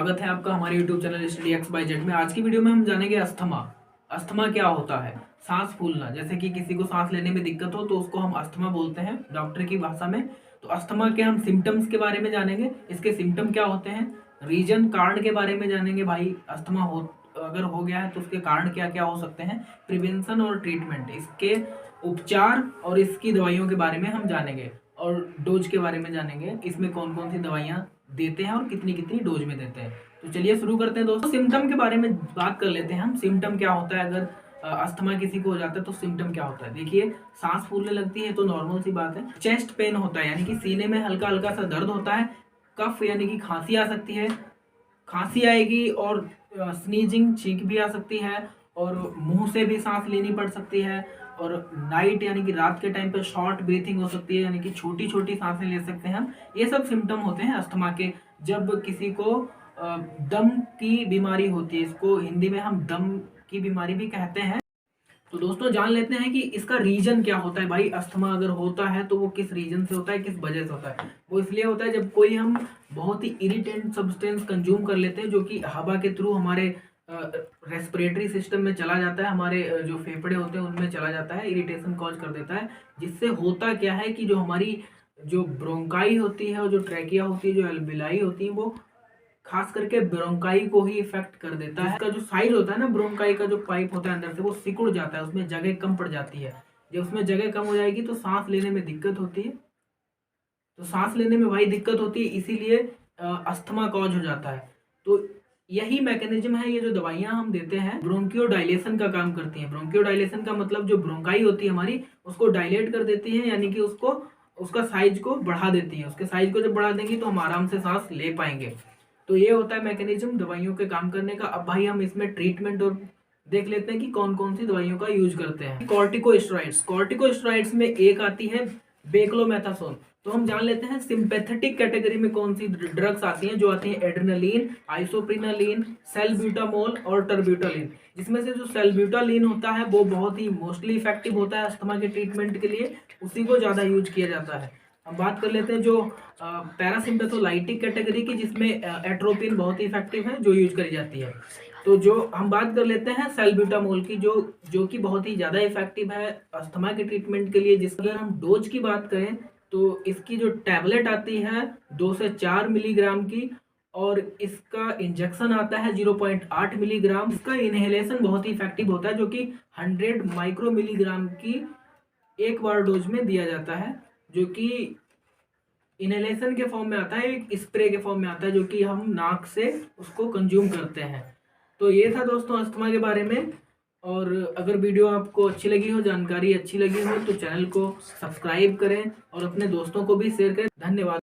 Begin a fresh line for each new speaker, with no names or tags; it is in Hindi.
स्वागत है आपका हमारे YouTube channel study x by Z में। आज की वीडियो में हम जानेंगे अस्थमा। अस्थमा क्या होता है? सांस फूलना, जैसे कि किसी को सांस लेने में दिक्कत हो तो उसको हम अस्थमा बोलते हैं डॉक्टर की भाषा में। तो अस्थमा के हम सिम्टम्स के बारे में जानेंगे, इसके सिम्टम क्या होते हैं, रीजन कारण के बारे में जानेंगे। भाई अस्थमा हो अगर हो गया है तो उसके कारण क्या क्या हो सकते हैं, प्रिवेंशन और ट्रीटमेंट, इसके उपचार और इसकी दवाइयों के बारे में हम जानेंगे और डोज के बारे में जानेंगे, इसमें कौन कौन सी दवाइयाँ देते हैं और कितनी कितनी डोज में देते हैं। तो चलिए शुरू करते हैं दोस्तों। सिम्टम के बारे में बात कर लेते हैं हम। सिम्टम क्या होता है अगर अस्थमा किसी को हो जाता है तो सिम्टम क्या होता है? देखिए, सांस फूलने लगती है तो नॉर्मल सी बात है। चेस्ट पेन होता है यानी कि सीने में हल्का हल्का सा दर्द होता है। कफ यानी कि खांसी आ सकती है, खांसी आएगी और स्नीजिंग, छींक भी आ सकती है और मुंह से भी सांस लेनी पड़ सकती है। और नाइट यानी कि रात के टाइम पे शॉर्ट ब्रीथिंग हो सकती है, यानी कि छोटी छोटी सांसें ले सकते हैं हम। ये सब सिम्टम होते हैं अस्थमा के। जब किसी को दम की बीमारी होती है, इसको हिंदी में हम दम की बीमारी भी कहते हैं। तो दोस्तों जान लेते हैं कि इसका रीजन क्या होता है। भाई अस्थमा अगर होता है तो वो किस रीजन से होता है, किस वजह से होता है? वो इसलिए होता है जब कोई हम बहुत ही इरिटेंट सब्सटेंस कंज्यूम कर लेते हैं, जो कि हवा के थ्रू हमारे रेस्पिरेटरी सिस्टम में चला जाता है, हमारे जो फेफड़े होते हैं उनमें चला जाता है, इरिटेशन कॉज कर देता है। जिससे होता क्या है कि जो हमारी जो ब्रोंकाई होती है और जो ट्रैकिया होती है, जो एल्विलाई होती है, वो खास करके ब्रोंकाई को ही इफेक्ट कर देता है। इसका जो साइज होता है ना, ब्रोंकाई का जो पाइप होता है अंदर से, वो सिकुड़ जाता है, उसमें जगह कम पड़ जाती है। जब उसमें जगह कम हो जाएगी तो सांस लेने में दिक्कत होती है। तो सांस लेने में भाई दिक्कत होती है, इसीलिए अस्थमा कॉज हो जाता है। तो यही मैकेनिज्म है। ये जो दवाइयां हम देते हैं ब्रोंकियोडाइलेशन का काम करती हैं। ब्रोंकियोडाइलेशन का मतलब जो ब्रोंकाई होती है हमारी, उसको डायलेट कर देती है, यानी कि उसको उसका साइज को बढ़ा देती है। उसके साइज को जब बढ़ा देंगी तो हम आराम से सांस ले पाएंगे। तो ये होता है मैकेनिज्म दवाइयों के काम करने का। अब भाई हम इसमें ट्रीटमेंट और देख लेते हैं कि कौन कौन सी दवाइयों का यूज करते हैं। कॉर्टिकोस्टेरॉइड्स, कॉर्टिकोस्टेरॉइड्स में एक आती है बेक्लोमेथासोन। तो हम जान लेते हैं सिंपैथेटिक कैटेगरी में कौन सी ड्रग्स आती हैं। जो आती हैं एड्रेनालिन, आइसोप्रिनालिन, सेल्ब्यूटामोल और टर्ब्यूटालिन। जिसमें से जो सेल्ब्यूटालिन होता है वो बहुत ही मोस्टली इफेक्टिव होता है अस्थमा के ट्रीटमेंट के लिए, उसी को ज़्यादा यूज किया जाता है। अब बात कर लेते हैं जो पैरासिम्पैथोलाइटिक कैटेगरी की, जिसमें एट्रोपिन बहुत ही इफेक्टिव है, जो यूज करी जाती है। तो जो हम बात कर लेते हैं सेल्ब्यूटामोल की, जो कि बहुत ही ज़्यादा इफेक्टिव है अस्थमा के ट्रीटमेंट के लिए। जिस अगर हम डोज की बात करें तो इसकी जो टैबलेट आती है 2 से 4 मिलीग्राम की, और इसका इंजेक्शन आता है 0.8 मिलीग्राम। इसका इनहेलेशन बहुत ही इफेक्टिव होता है, जो कि 100 माइक्रो मिलीग्राम की एक बार डोज में दिया जाता है, जो कि इनहेलेशन के फॉर्म में आता है, एक स्प्रे के फॉर्म में आता है, जो कि हम नाक से उसको कंज्यूम करते हैं। तो ये था दोस्तों अस्थमा के बारे में। और अगर वीडियो आपको अच्छी लगी हो, जानकारी अच्छी लगी हो, तो चैनल को सब्सक्राइब करें और अपने दोस्तों को भी शेयर करें। धन्यवाद।